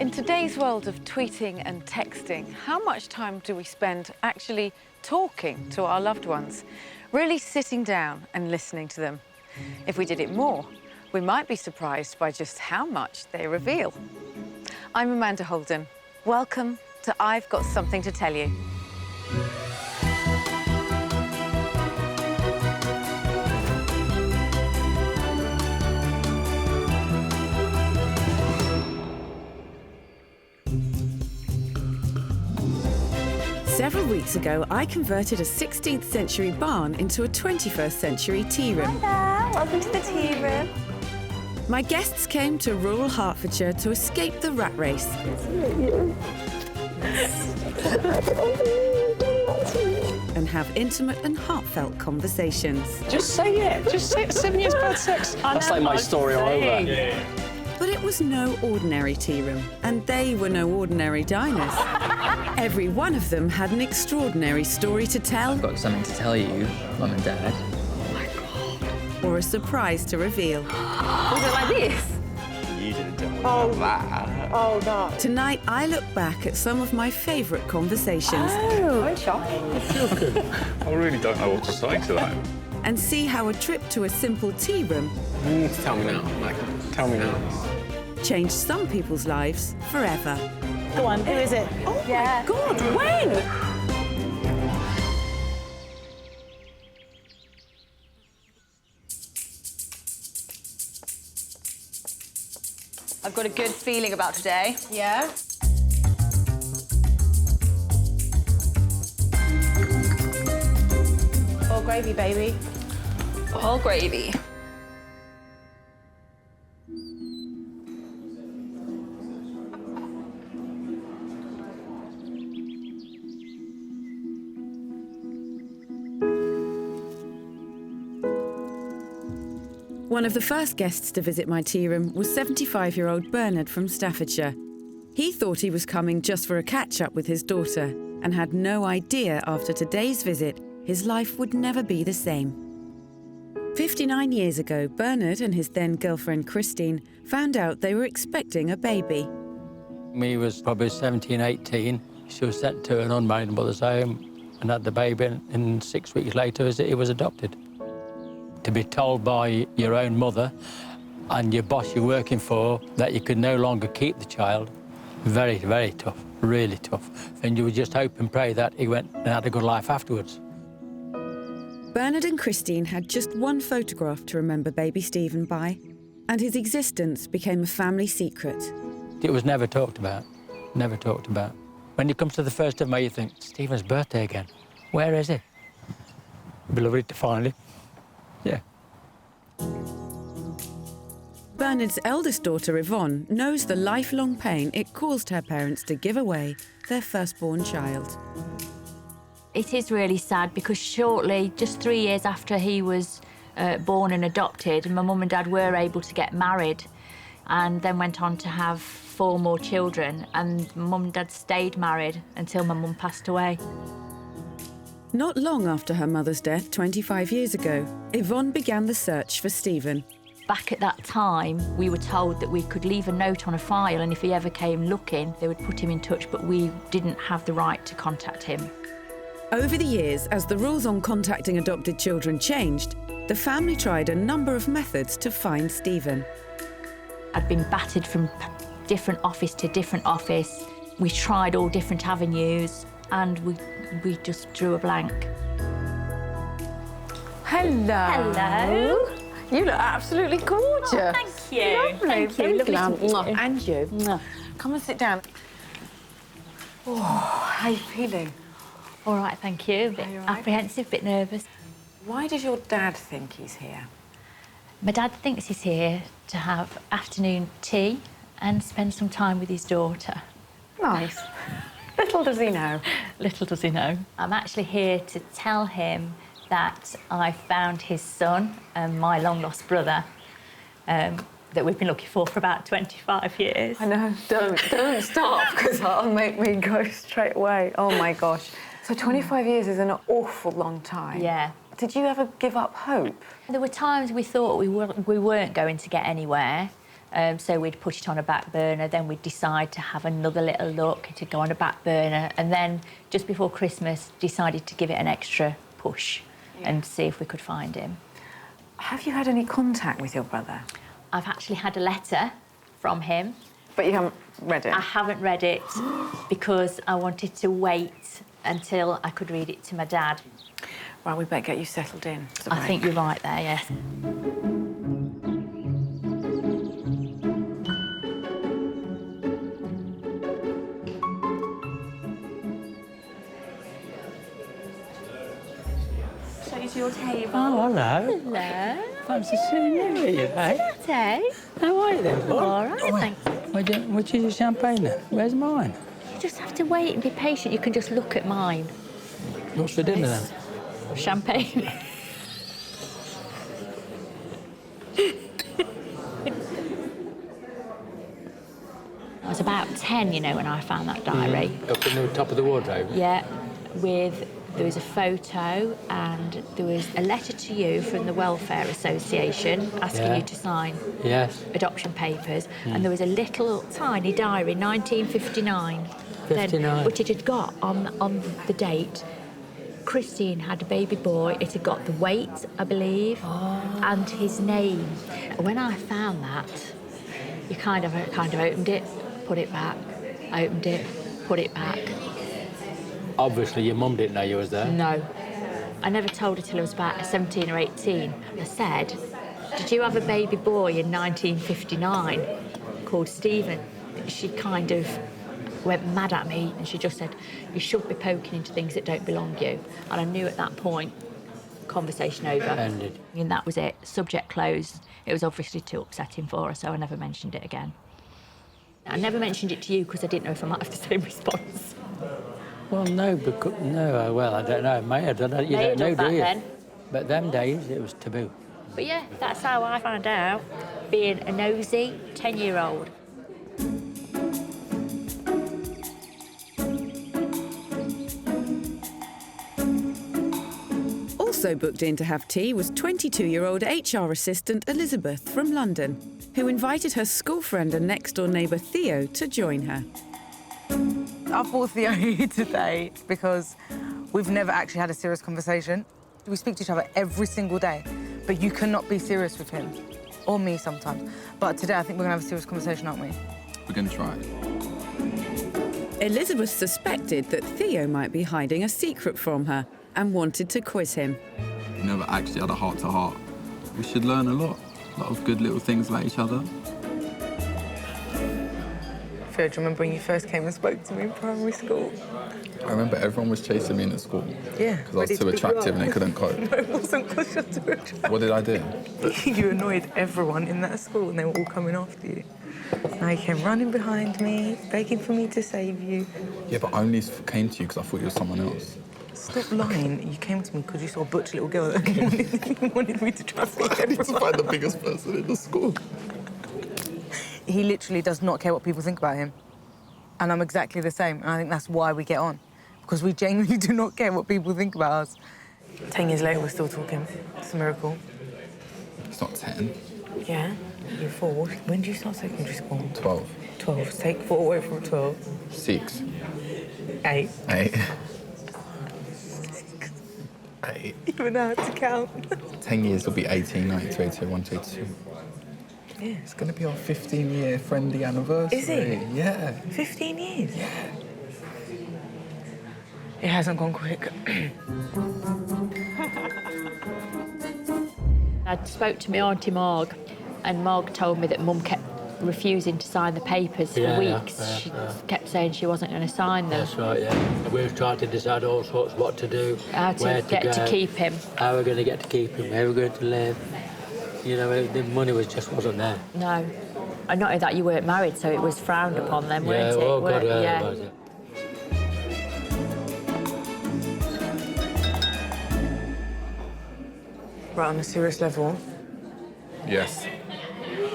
In today's world of tweeting and texting, how much time do we spend actually talking to our loved ones? Really sitting down and listening to them? If we did it more, we might be surprised by just how much they reveal. I'm Amanda Holden. Welcome to I've Got Something to Tell You. Several weeks ago, I converted a 16th century barn into a 21st century tea room. Hi there, welcome to the tea room. My guests came to rural Hertfordshire to escape the rat race. And have intimate and heartfelt conversations. Just say it. Just say it. 7 years bad sex. That's like my story all over. Yeah. But it was no ordinary tea room, and they were no ordinary diners. Every one of them had an extraordinary story to tell. I've got something to tell you, Mum and Dad. Oh my God. Or a surprise to reveal. Was it like this? You didn't tell me that. Oh, no. Tonight, I look back at some of my favourite conversations. Oh, I'm shocked. I really don't know what to say to that. And see how a trip to a simple tea room You need to tell me now, Michael. Tell me now. changed some people's lives forever. Go on, who is it? Oh, yeah. My God, when? I've got a good feeling about today. Yeah? All gravy, baby. All gravy. One of the first guests to visit my tea room was 75-year-old Bernard from Staffordshire. He thought he was coming just for a catch-up with his daughter and had no idea after today's visit his life would never be the same. 59 years ago, Bernard and his then-girlfriend Christine found out they were expecting a baby. When he was probably 17, 18, she was sent to an unmarried mother's home and had the baby, and 6 weeks later he was adopted. To be told by your own mother and your boss you're working for that you could no longer keep the child, very, very tough, really tough. And you would just hope and pray that he went and had a good life afterwards. Bernard and Christine had just one photograph to remember baby Stephen by, and his existence became a family secret. It was never talked about, never talked about. When it comes to the 1st of May, you think, Stephen's birthday again. Where is he? It'd be lovely to find him. Yeah. Bernard's eldest daughter, Yvonne, knows the lifelong pain it caused her parents to give away their firstborn child. It is really sad because shortly, just 3 years after he was born and adopted, my mum and dad were able to get married and then went on to have 4 more children, and mum and dad stayed married until my mum passed away. Not long after her mother's death 25 years ago, Yvonne began the search for Stephen. Back at that time, we were told that we could leave a note on a file, and if he ever came looking, they would put him in touch, but we didn't have the right to contact him. Over the years, as the rules on contacting adopted children changed, the family tried a number of methods to find Stephen. I'd been battered from different office to different office. We tried all different avenues, and we just drew a blank. Hello. Hello. You look absolutely gorgeous. Oh, thank you. Lovely. Thank you. Very Lovely glam. to meet you. And you. Mwah. Come and sit down. Oh, how are you feeling? All right, thank you. A bit Are you all right? apprehensive, a bit nervous. Why does your dad think he's here? My dad thinks he's here to have afternoon tea and spend some time with his daughter. Nice. Little does he know. Little does he know. I'm actually here to tell him that I found his son and my long-lost brother that we've been looking for about 25 years. I know. Don't stop, because that'll make me go straight away. Oh, my gosh. So 25 years is an awful long time. Yeah. Did you ever give up hope? There were times we thought we weren't going to get anywhere, So we'd put it on a back burner, then we'd decide to have another little look, it'd go on a back burner, and then just before Christmas decided to give it an extra push and see if we could find him. Have you had any contact with your brother? I've actually had a letter from him. But you haven't read it? I haven't read it because I wanted to wait until I could read it to my dad. Well, we better get you settled in. I think you're right there, yes. So it's your table. Oh, hello. Hello. Fancy seeing you here, eh? Hey. How are you then, boy? All right, thanks. Which is your champagne then? Where's mine? You just have to wait and be patient. You can just look at mine. What's for dinner then? Champagne. I was about 10, you know, when I found that diary. Up in the top of the wardrobe? Yeah, there was a photo and there was a letter to you from the Welfare Association asking you to sign adoption papers, and there was a little tiny diary, 1959, 59. which it had got on the date. Christine had a baby boy. It had got the weight, I believe, and his name. When I found that, you kind of opened it, put it back, opened it, put it back. Obviously, your mum didn't know you was there. No. I never told her till I was about 17 or 18. I said, did you have a baby boy in 1959 called Stephen? She kind of went mad at me and she just said, you shouldn't be poking into things that don't belong to you. And I knew at that point, conversation over. Ended. And that was it. Subject closed. It was obviously too upsetting for her, so I never mentioned it again. I never mentioned it to you because I didn't know if I might have the same response. Well, no, because, well, I don't know. May have done it. You May don't have know, done do you? that then. But them days, it was taboo. But yeah, that's how I found out, being a nosy 10-year-old. Also booked in to have tea was 22-year-old HR assistant Elizabeth from London, who invited her school friend and next-door neighbour Theo to join her. I brought Theo here today because we've never actually had a serious conversation. We speak to each other every single day, but you cannot be serious with him, or me sometimes. But today I think we're gonna have a serious conversation, aren't we? We're gonna try. Elizabeth suspected that Theo might be hiding a secret from her and wanted to quiz him. We never actually had a heart-to-heart. We should learn a lot of good little things about each other. Theo, do you remember when you first came and spoke to me in primary school? I remember everyone was chasing me in at school. Yeah. Because I was too attractive and they couldn't cope. No, it wasn't because you're too attractive. What did I do? You annoyed everyone in that school and they were all coming after you. Now you came running behind me, begging for me to save you. Yeah, but I only came to you because I thought you were someone else. Stop lying. You came to me because you saw a butch little girl that wanted me to traffic I need to find the biggest person in the school. He literally does not care what people think about him. And I'm exactly the same. And I think that's why we get on. Because we genuinely do not care what people think about us. 10 years later, we're still talking. It's a miracle. It's not 10. Yeah, you're 4. When did you start secondary school? 12. 12. Take 4 away from 12. 6. 8. 8. 8. You don't know how to count. 10 years will be 18, 92, 81, 82. Yeah. It's going to be our 15-year friendly anniversary. Is it? Yeah. 15 years? Yeah. It hasn't gone quick. I spoke to my auntie Marg, and Marg told me that Mum kept refusing to sign the papers for weeks. She kept saying she wasn't going to sign them. That's right, yeah. And we were trying to decide all sorts what to do, How to where get to go, to keep him. how we're going to get to keep him, where we're going to live. You know, the money just wasn't there. No. And not only that, you weren't married, so it was frowned upon then, weren't it? Oh, God, Yeah. it was, yeah. Right, on a serious level, Yes.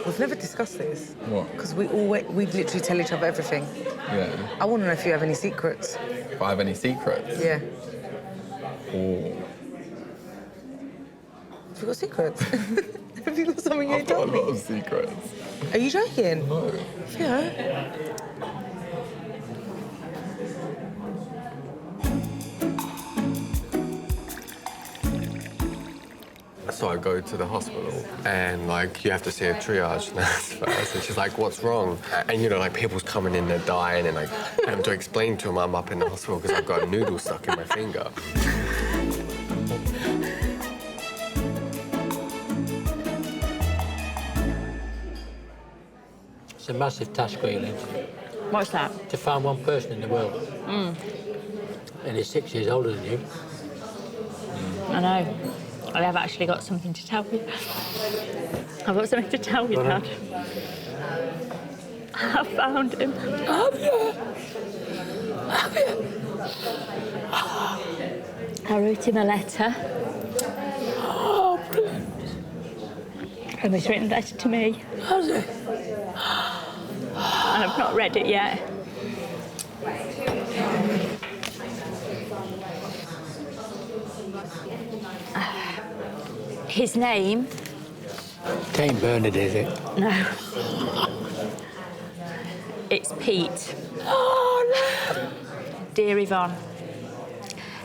we've never discussed this. What? Because we literally tell each other everything. Yeah. I want to know if you have any secrets. If I have any secrets? Yeah. Oh. Have you got secrets? Have you got something you I've ain't got a told me? lot of secrets. Are you joking? No. Yeah. So I go to the hospital and, like, you have to see a triage nurse first. And she's like, what's wrong? And, you know, like, people's coming in, they're dying. And, like, I have to explain to them I'm up in the hospital because I've got a noodle stuck in my finger. It's a massive task, really, What's that? to find one person in the world. And he's 6 years older than you. I know. I have actually got something to tell you. I've got something to tell you, Dad. I found him. Have you? Have you? I wrote him a letter. Oh, brilliant. And he's written a letter to me. Has he? And I've not read it yet. His name? It ain't Bernard, is it? No. It's Pete. Oh, no. Dear Yvonne,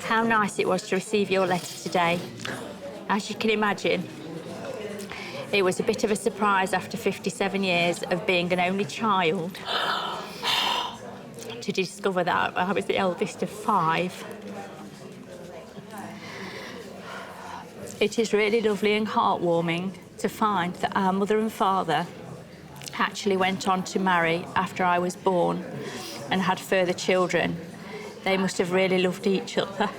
how nice it was to receive your letter today. As you can imagine, it was a bit of a surprise after 57 years of being an only child to discover that I was the eldest of 5. It is really lovely and heartwarming to find that our mother and father actually went on to marry after I was born and had further children. They must have really loved each other.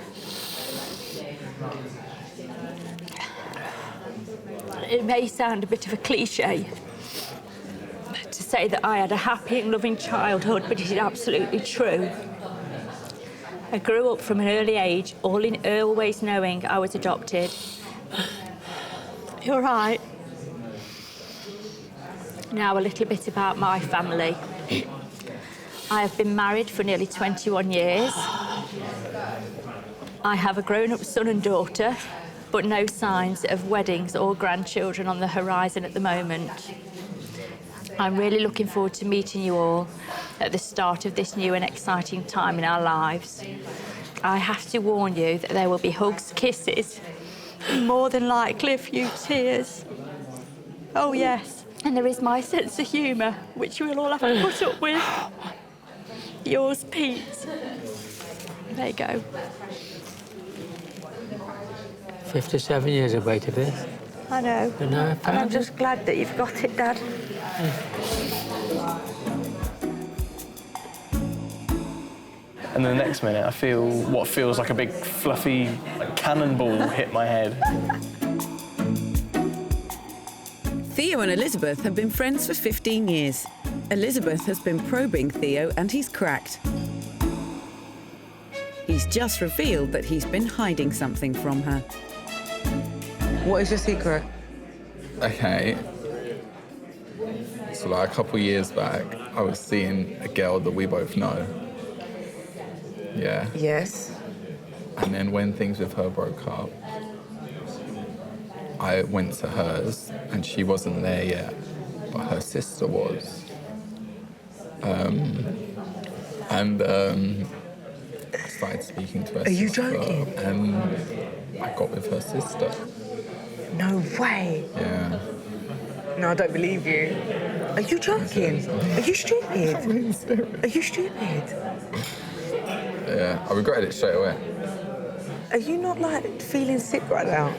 It may sound a bit of a cliche to say that I had a happy and loving childhood, but it is absolutely true. I grew up from an early age, always knowing I was adopted. You're right. Now, a little bit about my family. I have been married for nearly 21 years. I have a grown-up son and daughter, but no signs of weddings or grandchildren on the horizon at the moment. I'm really looking forward to meeting you all at the start of this new and exciting time in our lives. I have to warn you that there will be hugs, kisses, and more than likely a few tears. Oh, yes. And there is my sense of humour, which we'll all have to put up with. Yours, Pete. There you go. 57 years I've waited for this. I know. And now I And found I'm it. just glad that you've got it, Dad. And then the next minute, I feel what feels like a big, fluffy cannonball hit my head. Theo and Elizabeth have been friends for 15 years. Elizabeth has been probing Theo and he's cracked. He's just revealed that he's been hiding something from her. What is your secret? Okay. So, like, a couple years back, I was seeing a girl that we both know. Yeah. Yes. And then when things with her broke up, I went to hers, and she wasn't there yet, but her sister was. I started speaking to her Are you sister, joking? and I got with her sister. No way. Yeah. No, I don't believe you. Are you joking? Are you stupid? I'm really serious. Are you stupid? Yeah, I regretted it straight away. Are you not, like, feeling sick right now?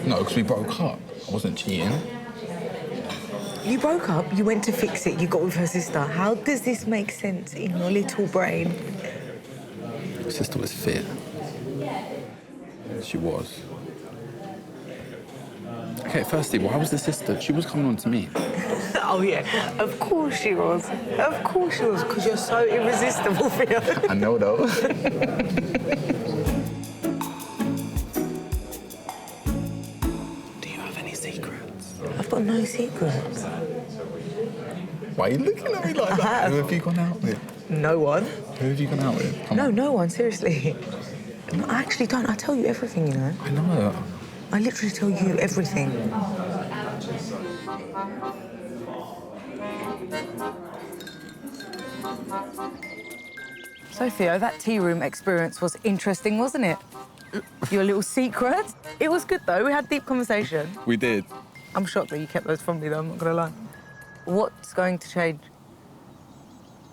No, because we broke up. I wasn't cheating. You broke up, you went to fix it, you got with her sister. How does this make sense in your little brain? Her sister was fit. She was. Okay, firstly, why was the sister? She was coming on to me. Oh, yeah, of course she was. Of course she was, because you're so irresistible, Theo. I know, though. Do you have any secrets? I've got no secrets. Why are you looking at me like that? Who have you gone out with? No one. Who have you gone out with? Come No, on. no one, seriously. No, I actually don't. I tell you everything, you know. I know. I literally tell you everything. So, Theo, that tea room experience was interesting, wasn't it? Your little secret. It was good, though. We had deep conversation. We did. I'm shocked that you kept those from me, though, I'm not gonna lie. What's going to change?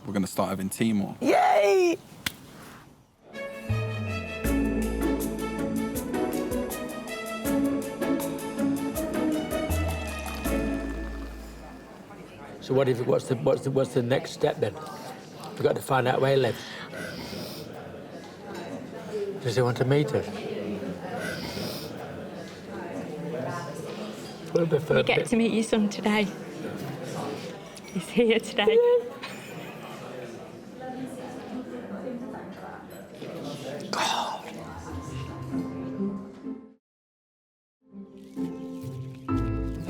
We're going to start having tea more. Yay! So what's the next step then? We've got to find out where he lives. Does he want to meet us? You get to meet your son today. He's here today.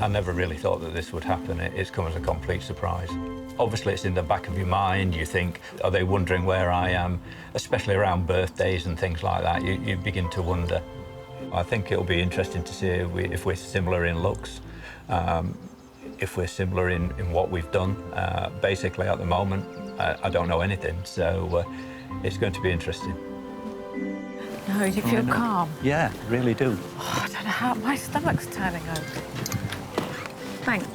I never really thought that this would happen. It's come as a complete surprise. Obviously, it's in the back of your mind. You think, are they wondering where I am? Especially around birthdays and things like that, you begin to wonder. I think it'll be interesting to see if we're similar in looks, if we're similar in what we've done. Basically, at the moment, I don't know anything, so it's going to be interesting. No, you feel calm? Yeah, really do. Oh, I don't know how, my stomach's turning over. Thank you.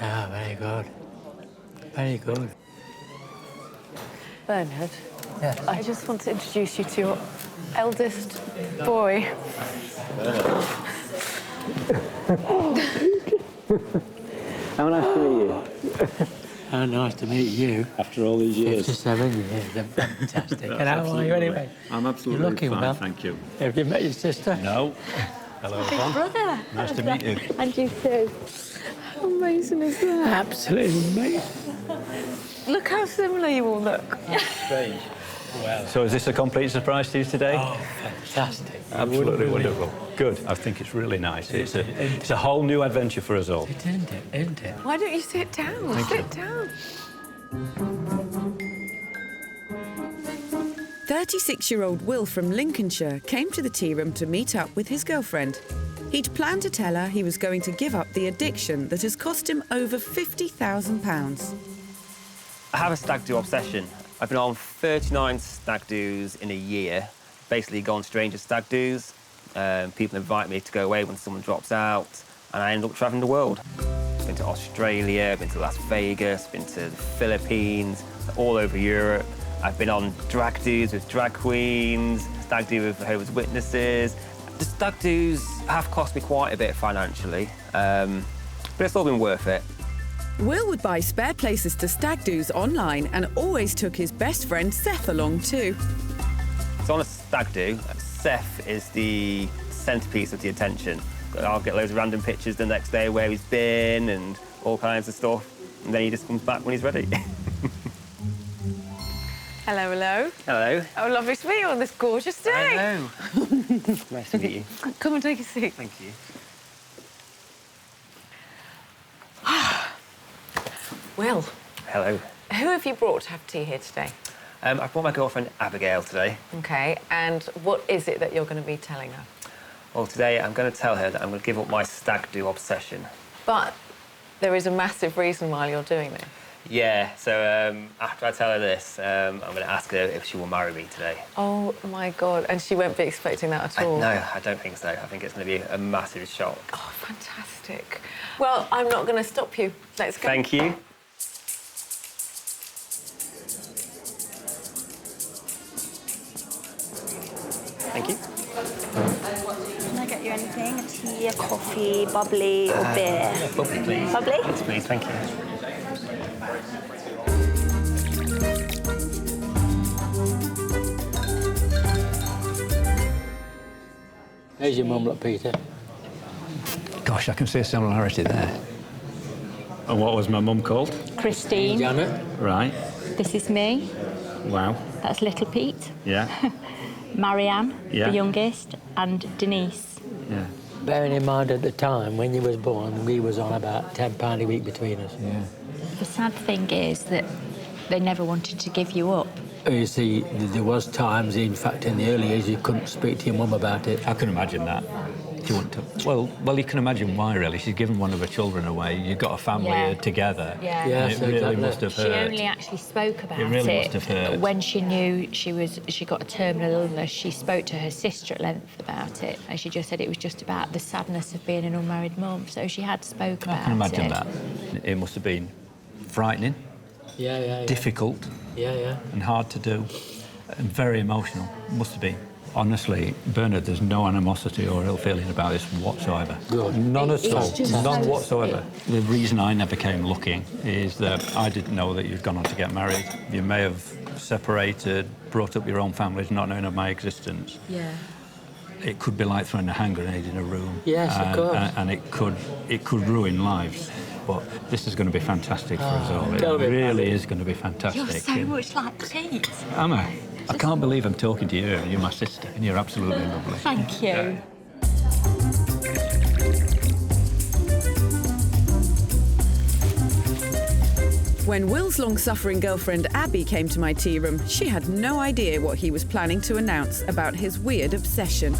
Ah, very good. Very good. Bernard, Yes. I just want to introduce you to your eldest boy. How nice to meet you. How nice to meet you. After all these years. 57 years, they're fantastic. And how are you anyway? I'm absolutely You're looking fine, well. thank you. Have you met your sister? No. Hello, Yvonne. Brother. Nice to meet you. And you too. How amazing is that? Absolutely amazing. Look how similar you all look. Strange. Well. So is this a complete surprise to you today? Oh, fantastic. Absolutely wonderful. Good. I think it's really nice. It's a whole new adventure for us all. Isn't it? Isn't it? Why don't you sit down? Thank Sit you. down. 36-year-old Will from Lincolnshire came to the tea room to meet up with his girlfriend. He'd planned to tell her he was going to give up the addiction that has cost him over £50,000. I have a stag-do obsession. I've been on 39 stag-dos in a year, basically gone strange at stag-dos. People invite me to go away when someone drops out, and I end up travelling the world. Been to Australia, been to Las Vegas, been to the Philippines, all over Europe. I've been on drag-dos with drag queens, stag-do with Jehovah's Witnesses. The stag-dos have cost me quite a bit financially, but it's all been worth it. Will would buy spare places to stag-dos online and always took his best friend Seth along too. So on a stag-do, Seth is the centrepiece of the attention. I'll get loads of random pictures the next day where he's been and all kinds of stuff, and then he just comes back when he's ready. Hello, hello. Hello. Oh, lovely to meet you on this gorgeous day. Hello. Nice to meet you. Come and take a seat. Thank you. Will, Hello. who have you brought to have tea here today? I brought my girlfriend Abigail today. OK, and what is it that you're going to be telling her? Well, today I'm going to tell her that I'm going to give up my stag-do obsession. But there is a massive reason why you're doing this. Yeah, so after I tell her this, I'm going to ask her if she will marry me today. Oh, my God. And she won't be expecting that at all? No, I don't think so. I think it's going to be a massive shock. Oh, fantastic. Well, I'm not going to stop you. Let's go. Thank you. Thank you. Can I get you anything? A tea, a coffee, bubbly, or beer? Yeah, bubbly, please. Bubbly? Yes, please. Thank you. There's your mum, look, Peter. Gosh, I can see a similarity there. And what was my mum called? Christine. Janet. Right. This is me. Wow. That's little Pete. Yeah. Marianne, Yeah. the youngest, and Denise. Yeah. Bearing in mind at the time when you was born, we was on about £10 a week between us. Yeah. The sad thing is that they never wanted to give you up. You see, there was times, in fact, in the early years, you couldn't speak to your mum about it. I can imagine that. She wouldn't have. Well, you can imagine why, really. She's given one of her children away. You've got a family together. Yeah. And it really must have hurt. She only actually spoke about it really must have hurt. when she knew she got a terminal illness. She spoke to her sister at length about it, and she just said it was just about the sadness of being an unmarried mum. So she had spoke about it. I can imagine that. It must have been frightening, difficult, and hard to do, and very emotional. Must have been. Honestly, Bernard, there's no animosity or ill feeling about this whatsoever. Good. None at all. None so whatsoever. The reason I never came looking is that I didn't know that you'd gone on to get married. You may have separated, brought up your own families, not knowing of my existence. Yeah. It could be like throwing a hand grenade in a room. Yes, of course. And it could ruin lives. But this is going to be fantastic for us all. It Tell me about really it. is going to be fantastic. You're so much like Pete. Am I? I can't believe I'm talking to you. You're my sister, and you're absolutely lovely. Thank you. When Will's long-suffering girlfriend Abby came to my tea room, she had no idea what he was planning to announce about his weird obsession.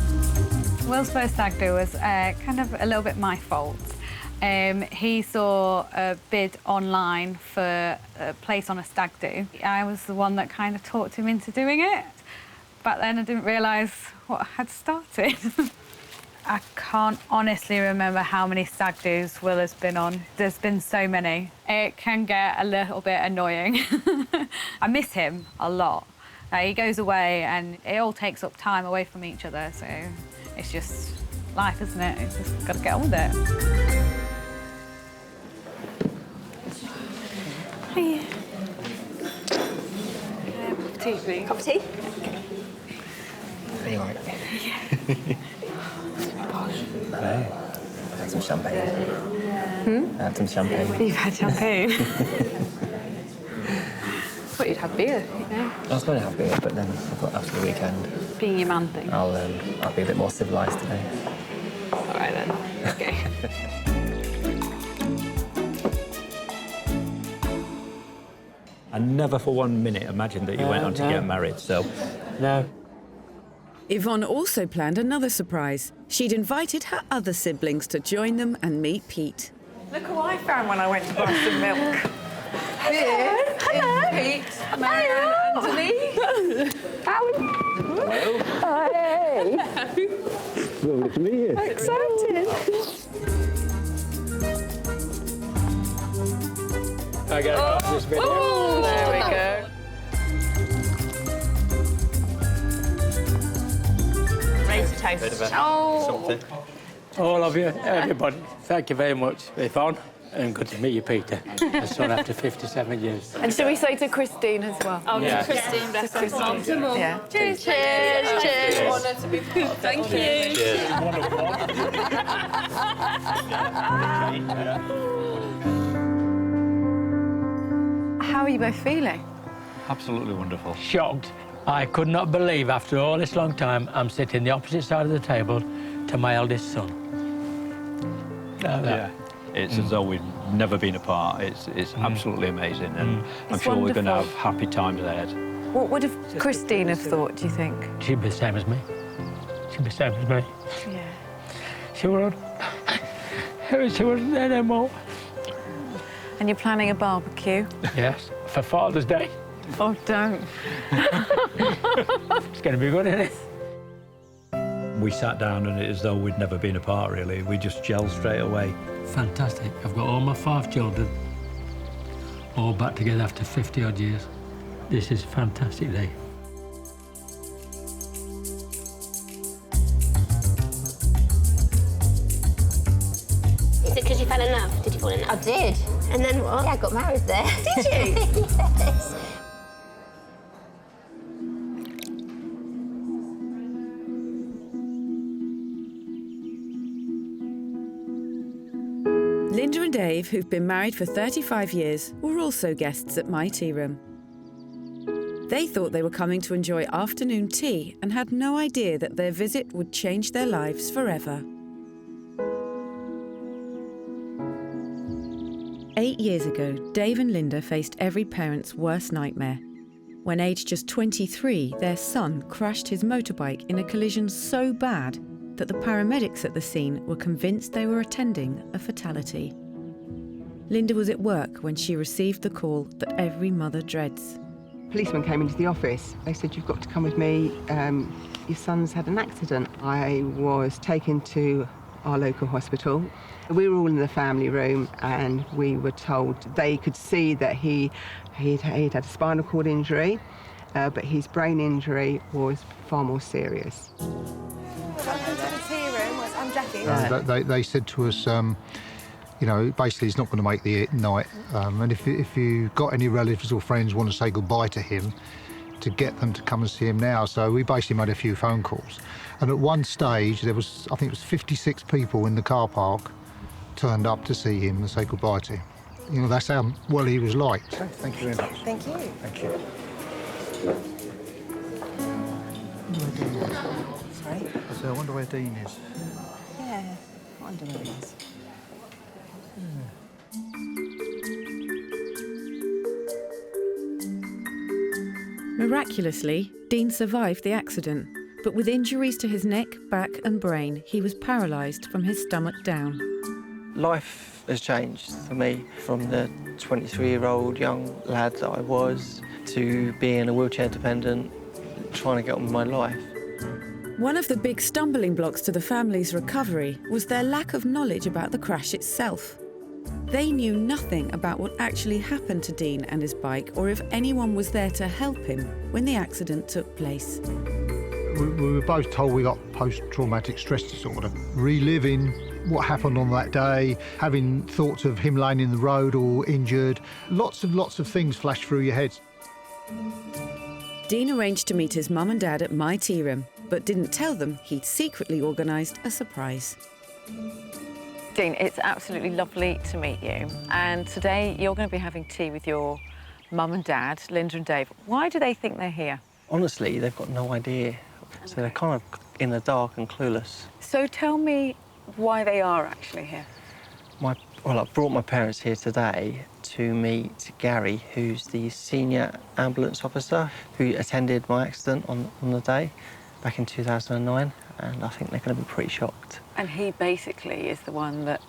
Will's first stag-do was kind of a little bit my fault. He saw a bid online for a place on a stag-do. I was the one that kind of talked him into doing it. Back then I didn't realise what had started. I can't honestly remember how many stag-do's Will has been on. There's been so many. It can get a little bit annoying. I miss him a lot. He goes away and it all takes up time away from each other, so it's just life, isn't it? It's just got to get on with it. Hey. Cup of tea, please. Cup of tea? Are you all right? Hey. I had some champagne. I had some champagne. You've had champagne? I thought you'd have beer, you know? I was going to have beer, but then I thought after the weekend... Being your man thing. I'll be a bit more civilised today. All right, then. OK. I never for 1 minute imagined that you went on to get married, so... No. Yvonne also planned another surprise. She'd invited her other siblings to join them and meet Pete. Look who I found when I went to buy some milk. Hello. Hello. Pete, Mary and Anthony. Hey. Lovely to meet you. Excited. I get off this video. Oh, there we go. Ready to toast. Oh. All of you, everybody, thank you very much, Yvonne, and good to meet you, Peter. A son after 57 years. And shall we say to Christine as well? Oh, Yeah. to Christine, bless her. Christine. Yeah. Cheers, cheers, cheers. Honour to be part. Thank you. How are you both feeling? Absolutely wonderful. Shocked. I could not believe after all this long time I'm sitting the opposite side of the table to my eldest son. Yeah. It's as though we've never been apart. It's absolutely amazing, and I'm It's sure we're going to wonderful. have happy times ahead. What would have Christine have thought, do you think? She'd be the same as me. She'd be the same as me. Yeah. She would. She wasn't there no more. And you're planning a barbecue? Yes, for Father's Day. Oh, don't. It's going to be good, isn't it? We sat down and it's as though we'd never been apart, really. We just gelled straight away. Fantastic. I've got all my 5 children, all back together after 50-odd years. This is a fantastic day. Is it because you fell in love? Did you fall in love? I did. And then what? Yeah, I got married there. Did you? Yes. Linda and Dave, who've been married for 35 years, were also guests at my tea room. They thought they were coming to enjoy afternoon tea and had no idea that their visit would change their lives forever. 8 years ago, Dave and Linda faced every parent's worst nightmare. When aged just 23, their son crashed his motorbike in a collision so bad, that the paramedics at the scene were convinced they were attending a fatality. Linda was at work when she received the call that every mother dreads. Policemen came into the office. They said, "You've got to come with me. Your son's had an accident." I was taken to our local hospital. We were all in the family room and we were told they could see that he'd had a spinal cord injury, but his brain injury was far more serious. Welcome to the tea room. I'm Jackie. They said to us, you know, basically he's not going to make the night, and if you got any relatives or friends want to say goodbye to him, to get them to come and see him now. So we basically made a few phone calls, and at one stage there was, I think it was 56 people in the car park turned up to see him and say goodbye to him. You know, that's how well he was liked. Okay, thank you very much. Thank you. Thank you. Sorry? So I wonder where Dean is. Yeah, I wonder where he is. Miraculously, Dean survived the accident, but with injuries to his neck, back and brain, he was paralysed from his stomach down. Life has changed for me from the 23-year-old young lad that I was to being a wheelchair dependent, trying to get on with my life. One of the big stumbling blocks to the family's recovery was their lack of knowledge about the crash itself. They knew nothing about what actually happened to Dean and his bike, or if anyone was there to help him when the accident took place. We were both told we got post-traumatic stress disorder, reliving what happened on that day, having thoughts of him laying in the road or injured. Lots of things flashed through your head. Dean arranged to meet his mum and dad at my tea room, but didn't tell them he'd secretly organised a surprise. Dean, it's absolutely lovely to meet you. And today you're going to be having tea with your mum and dad, Linda and Dave. Why do they think they're here? Honestly, they've got no idea. So they're kind of in the dark and clueless. So tell me why they are actually here. Well, I brought my parents here today to meet Gary, who's the senior ambulance officer who attended my accident on the day back in 2009, and I think they're going to be pretty shocked. And he basically is the one that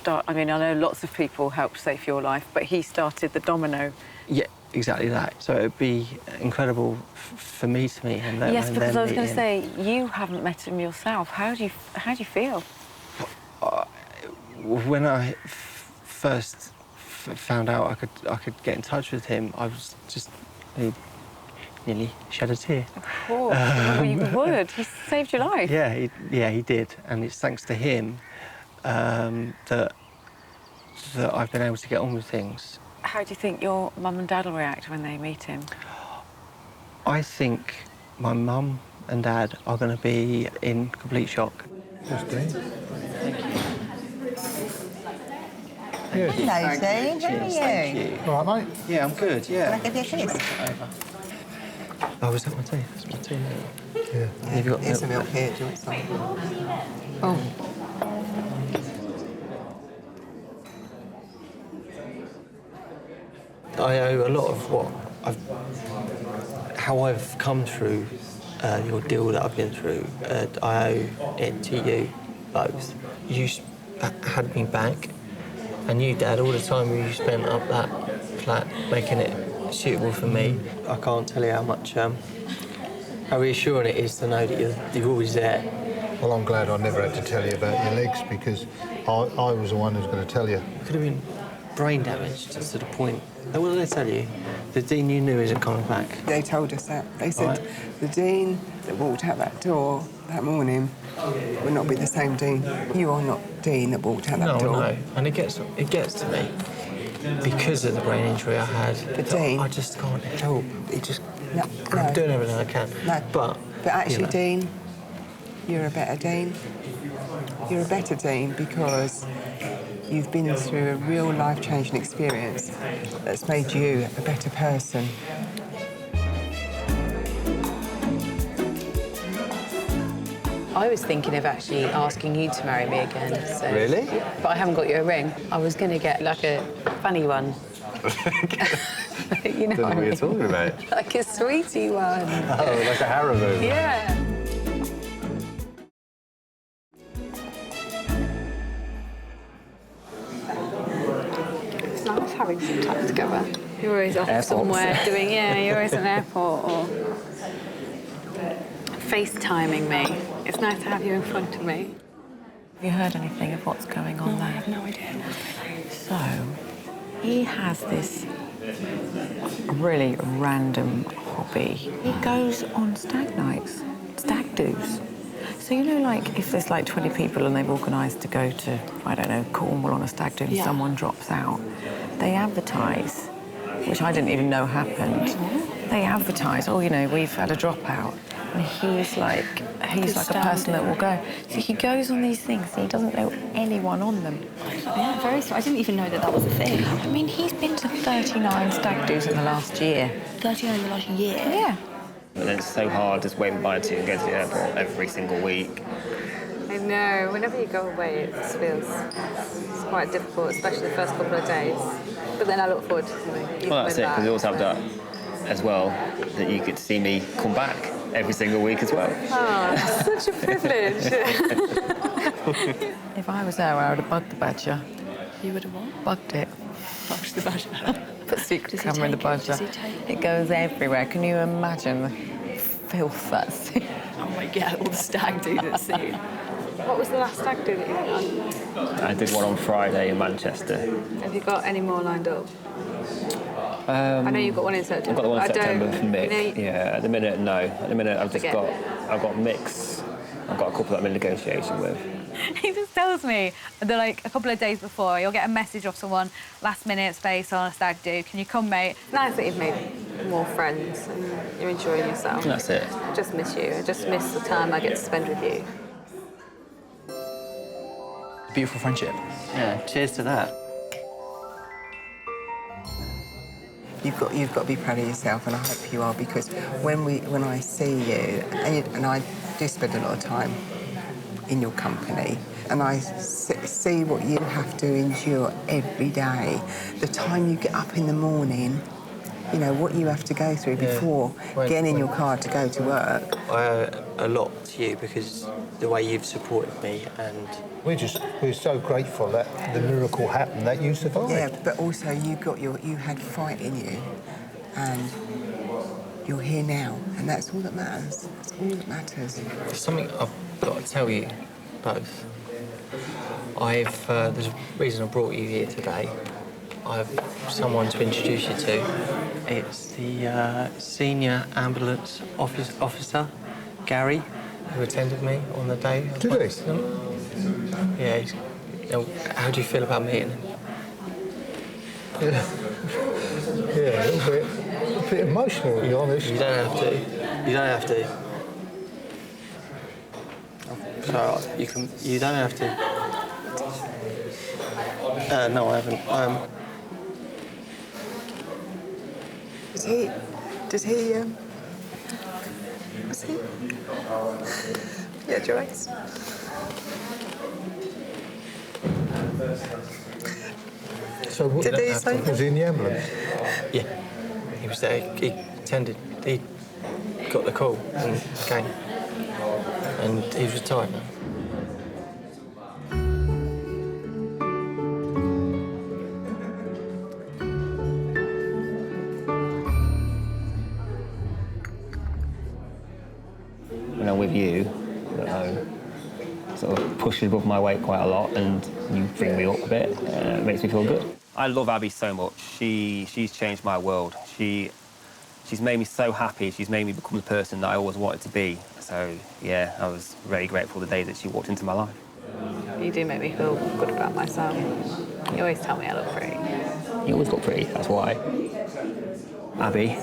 I mean, I know lots of people helped save your life, but he started the domino. Yeah, exactly that. So it'd be incredible for me to meet him. Yes, because I was going to say, you haven't met him yourself. How do you feel? When I first found out I could get in touch with him, I was just nearly shed a tear. Of course, well, you would. He saved your life. Yeah, he did, and it's thanks to him that I've been able to get on with things. How do you think your mum and dad will react when they meet him? I think my mum and dad are going to be in complete shock. Thank you. Hello, Dean. How are you? Thank you. All right, mate? Yeah, I'm good, yeah. Can I give you a kiss? Oh, is that my tea? That's my tea. Yeah. Have you got Here's some milk here. Do you want some? Oh. I owe a lot of how I've come through the ordeal that I've been through. I owe it to you both. You had me back, and you, Dad, all the time you spent up that flat making it suitable for me. I can't tell you how much, how reassuring it is to know that you're always there. Well, I'm glad I never had to tell you about your legs, because I was the one who was going to tell you. It could have been brain damage to the point. What did they tell you? The Dean you knew isn't coming back. They told us that. They said right. The Dean that walked out that door that morning will not be the same Dean. You are not Dean that walked out that door. No, and it gets to me because of the brain injury I had. But Dean, I just can't help. I'm doing everything I can. No. But actually, you know. Dean, you're a better Dean. You're a better Dean because you've been through a real life-changing experience that's made you a better person. I was thinking of actually asking you to marry me again. So. Really? But I haven't got you a ring. I was going to get like a funny one. You know Don't know what you're talking about. Like a sweetie one. Oh, like a Haribo. Yeah. You're always off Airports. somewhere doing, you're always at an airport or FaceTiming me. It's nice to have you in front of me. Have you heard anything of what's going on there? I have no idea. So, he has this really random hobby. He goes on stag nights, stag do's. So, you know, like, if there's like 20 people and they've organised to go to, I don't know, Cornwall on a stag do and someone drops out, they advertise, which I didn't even know happened. They advertise, oh, you know, we've had a dropout. And he's like a person that will go. So he goes on these things and he doesn't know anyone on them. Yeah, very so. I didn't even know that was a thing. I mean, he's been to 39 stag do's in the last year. 39 in the last year? Yeah. And then it's so hard just waving bye to and going to the airport every single week. I know. Whenever you go away, it just feels it's quite difficult, especially the first couple of days. But then I look forward to you. Well, that's it, because we also have that as well, that you get to see me come back every single week as well. Oh, such a privilege. If I was there, I would have bugged the badger. You would have what? Bugged it. Bugged the badger. Put a secret camera in the badger. It goes everywhere. Can you imagine the filth that's in? Oh my God, all the stag do that's seen. What was the last stag do that you went on? I did one on Friday in Manchester. Have you got any more lined up? I know you've got one in September. I've got the one in September for Mick. You know, Yeah, at the minute, no. At the minute, I've got Mick's. I've got a couple that I'm in negotiation with. He just tells me that, like, a couple of days before, you'll get a message off someone, last minute space on a stag do. Can you come, mate? It's nice that you've made more friends and you're enjoying yourself. That's it. I just miss you. I just miss the time I get to spend with you. Beautiful friendship. Yeah, cheers to that. You've got to be proud of yourself, and I hope you are, because when I see you, and I do spend a lot of time in your company, and I see what you have to endure every day, the time you get up in the morning, you know, what you have to go through before getting in your car to go to work. I owe a lot to you because the way you've supported me, and We're so grateful that the miracle happened, that you survived. Yeah, but also you had fight in you, and you're here now, and that's all that matters. That's all that matters. there's something I've got to tell you both. There's a reason I brought you here today. I have someone to introduce you to. It's the senior ambulance officer, Gary, who attended me on the day of my accident. Yeah, how do you feel about meeting him? Yeah, a bit emotional, to be honest. You don't have to. You don't have to. So you don't have to. No, I haven't. Does he? Yeah, Joyce. So what Did he say was he in the ambulance? Yeah, he was there. He attended. He got the call and came, and he's retired now. When I'm with you, sort of pushes above my weight quite a lot, and you bring me up a bit. It makes me feel good. I love Abby so much. She's changed my world. She's made me so happy. She's made me become the person that I always wanted to be. So yeah, I was very grateful the day that she walked into my life. You do make me feel good about myself. You always tell me I look pretty. You always look pretty. That's why. Abby,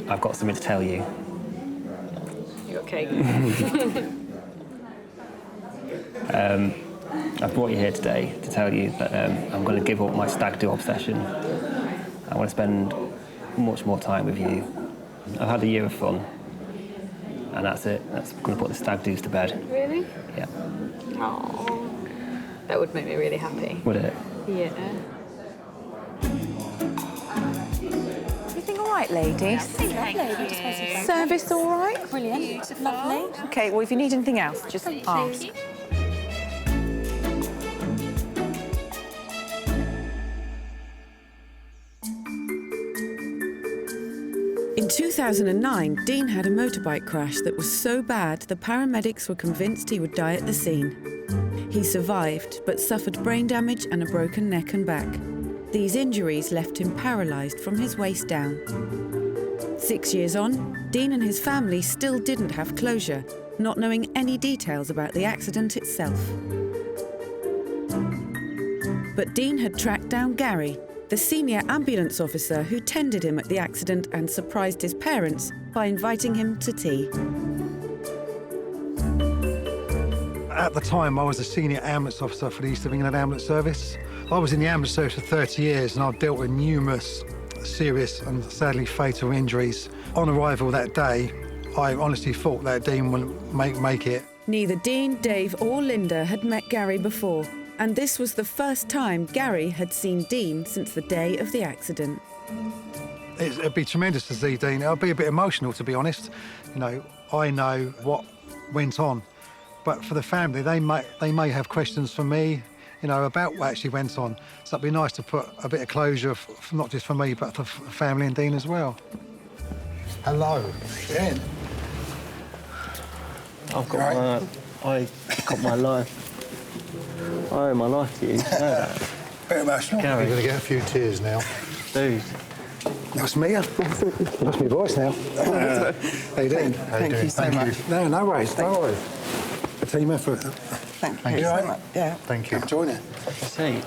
I've got something to tell you. You got cake. I've brought you here today to tell you that I'm going to give up my stag-do obsession. I want to spend much more time with you. I've had a year of fun, and that's it. That's going to put the stag-do's to bed. Really? Yeah. Oh, that would make me really happy. Would it? Yeah. Everything all right, ladies? Thank you. Service all right? Brilliant. Lovely. Okay, well, if you need anything else, just ask. In 2009, Dean had a motorbike crash that was so bad the paramedics were convinced he would die at the scene. He survived, but suffered brain damage and a broken neck and back. These injuries left him paralysed from his waist down. 6 years on, Dean and his family still didn't have closure, not knowing any details about the accident itself. But Dean had tracked down Gary, the senior ambulance officer who tended him at the accident and surprised his parents by inviting him to tea. At the time, I was a senior ambulance officer for the East of England Ambulance Service. I was in the ambulance service for 30 years and I've dealt with numerous serious and sadly fatal injuries. On arrival that day, I honestly thought that Dean wouldn't make it. Neither Dean, Dave or Linda had met Gary before, and this was the first time Gary had seen Dean since the day of the accident. It'd be tremendous to see Dean. It'll be a bit emotional, to be honest. You know, I know what went on, but for the family, they may have questions for me, you know, about what actually went on. So it'd be nice to put a bit of closure, not just for me, but for family and Dean as well. Hello. Ian. I got my life. I owe my life to you. You know that. Bit emotional. Gary. You're going to get a few tears now. Dude. That's me. That's my voice now. How you doing? Thank you so much. No, no worries. No worries. A team effort. Thank you so much. Yeah. Thank you. Enjoying it. See, I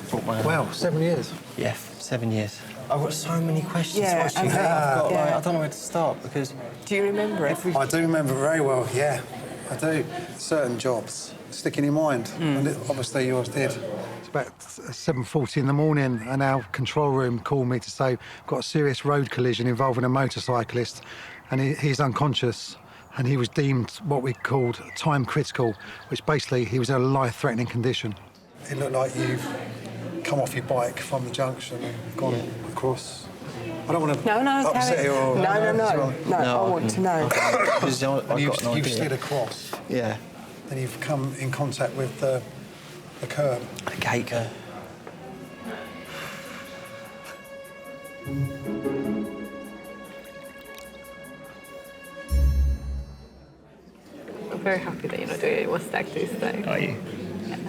brought my... Wow, 7 years. Yeah, 7 years. I've got so many questions Yeah, to ask you. okay. I don't know where to start because... Do you remember it? I do remember very well, yeah. I do. Certain jobs stick in your mind, and obviously yours did. It's about 7:40 in the morning, and our control room called me to say, got a serious road collision involving a motorcyclist, and he's unconscious, and he was deemed what we called time critical, which basically he was in a life-threatening condition. It looked like you've come off your bike from the junction and gone across. I don't want to upset you or... No, I want to know. Because You've slid across. Yeah. Then you've come in contact with the curb. The cake. I'm very happy that you're not doing any more stag-do today. Are you? Yeah. I'm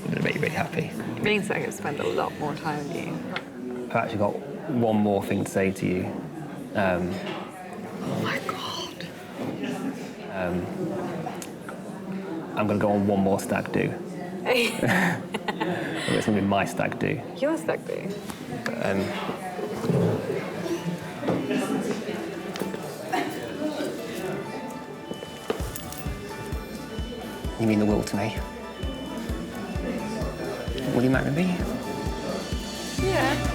going to make you really happy. It means I can spend a lot more time with you. I've actually got one more thing to say to you. Oh my God. I'm going to go on one more stag-do. It's going to be my stag-do. Your stag-do? You mean the will to me? Will you marry me? Yeah.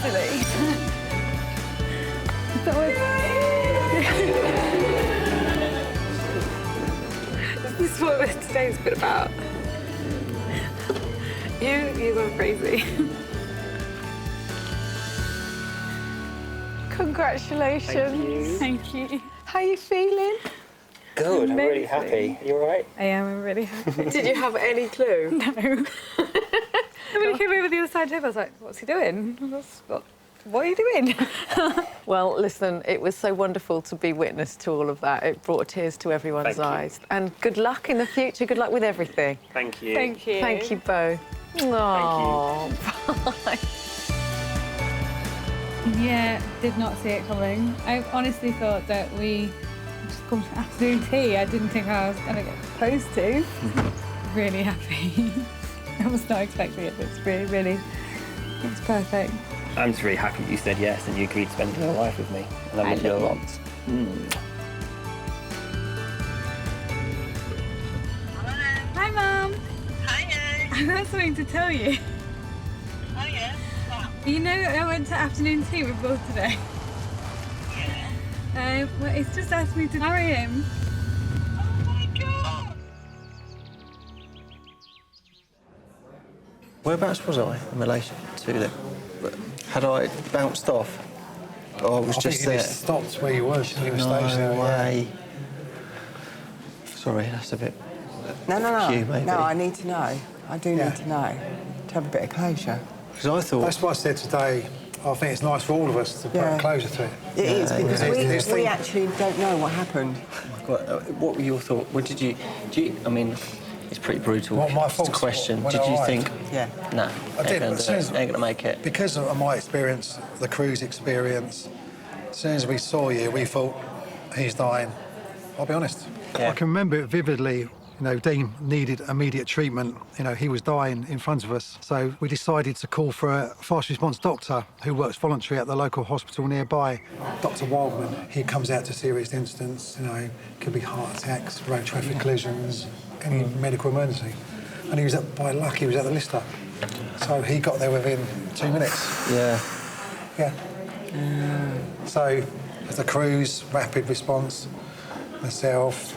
Silly. This is what today's been about. You go crazy. Congratulations. Thank you. How are you feeling? Good, I'm really happy. You all right? I am, I'm really happy. Did you have any clue? No. When he came over the other side of the table, I was like, what's he doing? What are you doing? Well, listen, it was so wonderful to be witness to all of that. It brought tears to everyone's eyes. And good luck in the future. Good luck with everything. Thank you. Thank you. Thank you both. Oh, bye. Yeah, did not see it coming. I honestly thought that we just come to afternoon tea. I didn't think I was going to get proposed to. Really happy. I was not expecting it, but it's really, it's perfect. I'm just really happy that you said yes and you agreed to spend your life with me. And I love you a lot. Hi, Mum. Hiya. I've got something to tell you. Oh, yeah? What? You know, I went to afternoon tea with Will today. Yeah. Well, it's just asked me to marry him. Oh, my God. Whereabouts was I in relation to them? Had I bounced off? Oh, it was I just think you there. just stopped where you was. You were No stationary. way. Sorry, that's a bit... No. Cue, maybe. No, I need to know. I do need to know. To have a bit of closure. Because I thought... That's what I said today. I think it's nice for all of us to put closure to it. It is, because we actually don't know what happened. What were your thoughts? What did you... I mean, it's pretty brutal. What my thoughts question. when Did I you arrived? think... Yeah. No, I did. ain't going to make it. Because of my experience, the crew's experience, as soon as we saw you, we thought, he's dying. I'll be honest. I can remember it vividly. You know, Dean needed immediate treatment. You know, he was dying in front of us. So we decided to call for a fast response doctor who works voluntary at the local hospital nearby. Dr. Wildman, he comes out to serious incidents, you know, could be heart attacks, road traffic collisions, any medical emergency. And he was by luck, he was at the Lister. So he got there within 2 minutes. Yeah. Yeah. So the crew's rapid response, myself,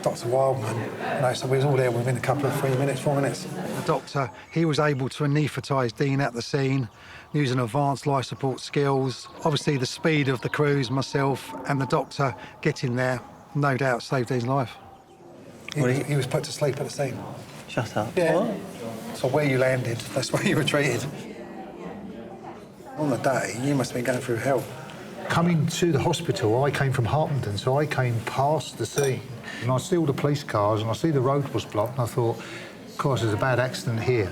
Dr. Wildman, you know, so we was all there within a couple of 3 minutes, 4 minutes. The doctor, he was able to anaesthetise Dean at the scene, using advanced life support skills. Obviously, the speed of the crews, myself and the doctor getting there, no doubt saved Dean's life. He was put to sleep at the scene. Shut up. Yeah. What? So where you landed, that's where you were treated. On the day, you must have been going through hell. Coming to the hospital, I came from Harpenden, so I came past the scene. And I see all the police cars and I see the road was blocked, and I thought, of course, there's a bad accident here.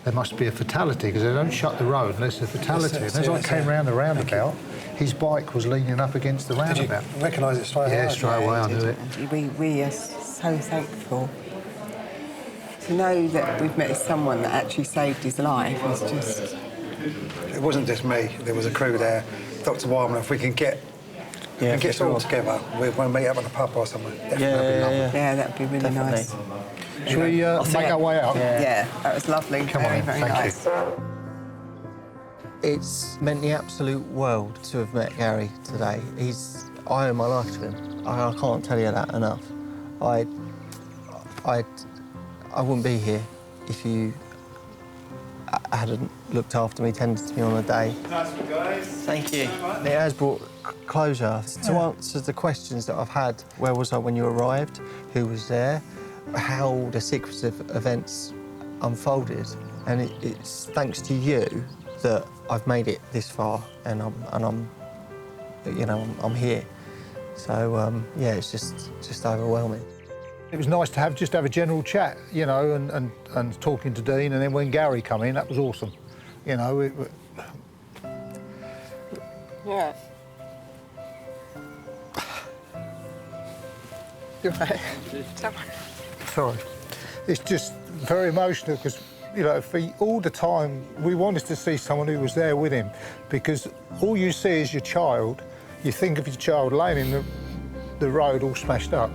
There must be a fatality, because they don't shut the road unless there's a fatality. And as I came round the roundabout, his bike was leaning up against the roundabout. Did you recognise it straight away? Yeah, straight away, I knew it. We are so thankful. To know that we've met someone that actually saved his life is just... It wasn't just me, there was a crew there. Dr. Wildman, if we can get us all together, we're going to meet up at a pub or somewhere. Yeah, that'd be really nice. Should we make our way out? Yeah, that was lovely. Come very, on, very thank nice. It's meant the absolute world to have met Gary today. I owe my life to him. I can't tell you that enough. I wouldn't be here if you hadn't looked after me, tended to me on the day. Nice one, guys. Thank you. It has brought closure to answer the questions that I've had. Where was I when you arrived? Who was there? How the sequence of events unfolded. And it's thanks to you that I've made it this far, and I'm here. So yeah, it's just overwhelming. It was nice to just have a general chat, you know, and talking to Dean, and then when Gary came in, that was awesome. You know, Yeah. You're right. Sorry. It's just very emotional because, you know, for all the time, we wanted to see someone who was there with him, because all you see is your child. You think of your child laying in the road all smashed up.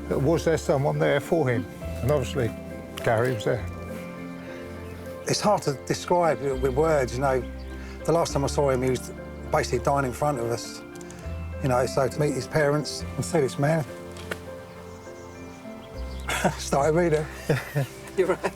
But was there someone there for him? And obviously, Gary was there. It's hard to describe with words, you know. The last time I saw him, he was basically dying in front of us. You know, so to meet his parents and see this man... Started reading. You're right.